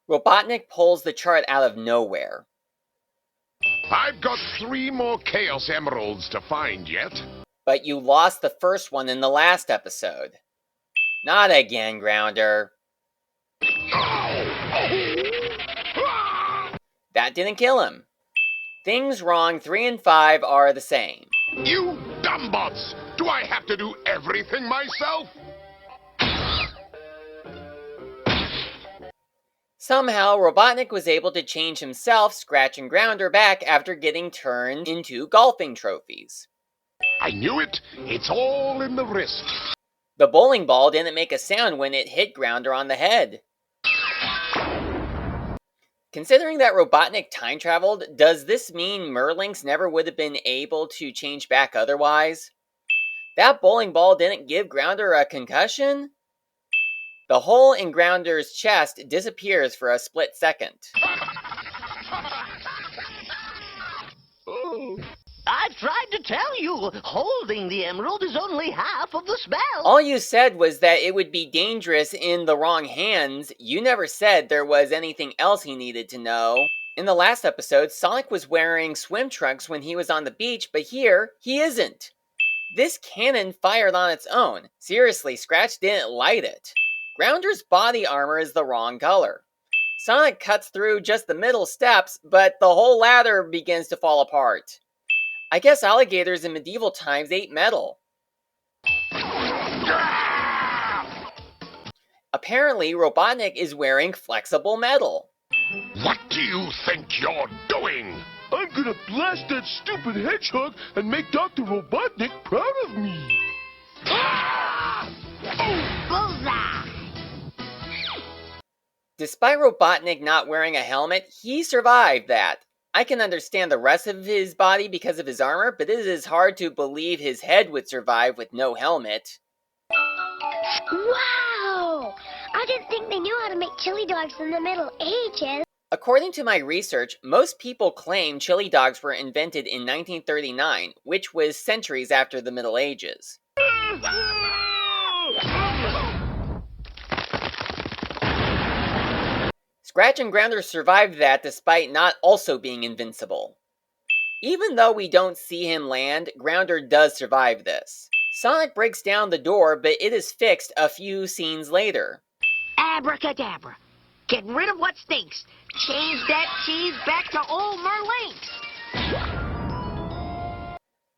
Robotnik pulls the chart out of nowhere. I've got 3 more Chaos Emeralds to find yet. But you lost the first one in the last episode. Not again, Grounder. That didn't kill him. Things wrong 3 and 5 are the same. You dumbbots! Do I have to do everything myself? Somehow, Robotnik was able to change himself, Scratch, and Grounder back after getting turned into golfing trophies. I knew it! It's all in the wrist. The bowling ball didn't make a sound when it hit Grounder on the head. Considering that Robotnik time traveled, does this mean Merlinks never would have been able to change back otherwise? That bowling ball didn't give Grounder a concussion? The hole in Grounder's chest disappears for a split second. I've tried to tell you, holding the emerald is only half of the spell. All you said was that it would be dangerous in the wrong hands. You never said there was anything else he needed to know. In the last episode, Sonic was wearing swim trunks when he was on the beach, but here, he isn't. This cannon fired on its own. Seriously, Scratch didn't light it. Grounder's body armor is the wrong color. Sonic cuts through just the middle steps, but the whole ladder begins to fall apart. I guess alligators in medieval times ate metal. Apparently, Robotnik is wearing flexible metal. What do you think you're doing? I'm gonna blast that stupid hedgehog and make Dr. Robotnik proud of me. Bullseye! Despite Robotnik not wearing a helmet, he survived that. I can understand the rest of his body because of his armor, but it is hard to believe his head would survive with no helmet. Wow! I didn't think they knew how to make chili dogs in the Middle Ages. According to my research, most people claim chili dogs were invented in 1939, which was centuries after the Middle Ages. Scratch and Grounder survived that despite not also being invincible. Even though we don't see him land, Grounder does survive this. Sonic breaks down the door, but it is fixed a few scenes later. Abracadabra. Get rid of what stinks. Change that cheese back to old Merlinks.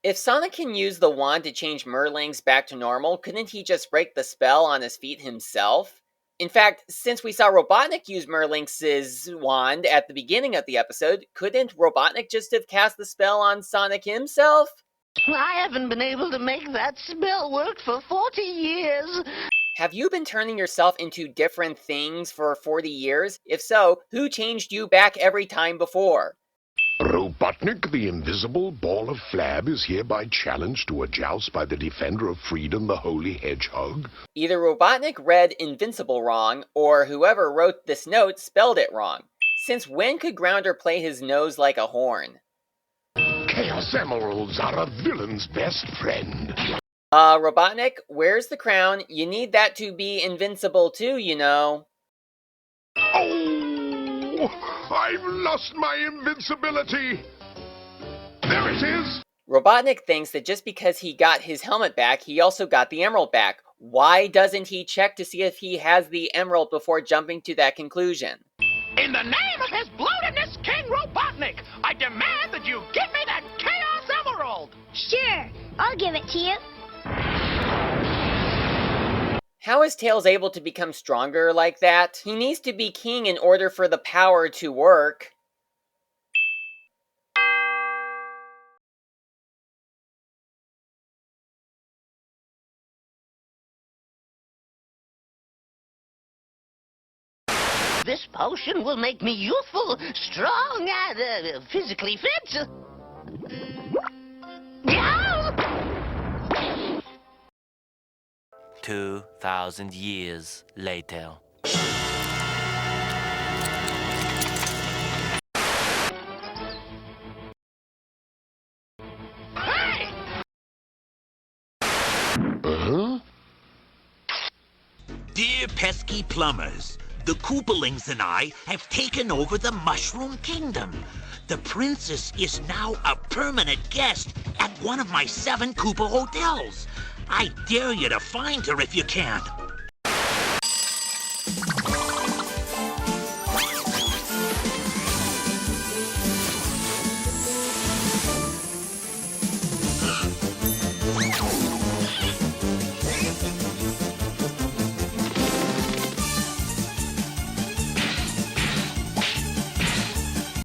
If Sonic can use the wand to change Merlinks back to normal, couldn't he just break the spell on his feet himself? In fact, since we saw Robotnik use Merlinks' wand at the beginning of the episode, couldn't Robotnik just have cast the spell on Sonic himself? I haven't been able to make that spell work for 40 years. Have you been turning yourself into different things for 40 years? If so, who changed you back every time before? Robotnik, the invisible ball of flab, is hereby challenged to a joust by the defender of freedom, the holy Hedgehog. Either Robotnik read Invincible wrong, or whoever wrote this note spelled it wrong. Since when could Grounder play his nose like a horn? Chaos Emeralds are a villain's best friend. Robotnik, where's the crown? You need that to be invincible too, you know. Oh! I've lost my invincibility! There it is! Robotnik thinks that just because he got his helmet back, he also got the emerald back. Why doesn't he check to see if he has the emerald before jumping to that conclusion? In the name of his bloatedness, King Robotnik, I demand that you give me that Chaos Emerald! Sure, I'll give it to you. How is Tails able to become stronger like that? He needs to be king in order for the power to work. This potion will make me youthful, strong, and physically fit. 2,000 years later. Hey! Huh? Dear pesky plumbers, The Koopalings and I have taken over the Mushroom Kingdom. The princess is now a permanent guest at one of my 7 Koopa hotels. I dare you to find her if you can.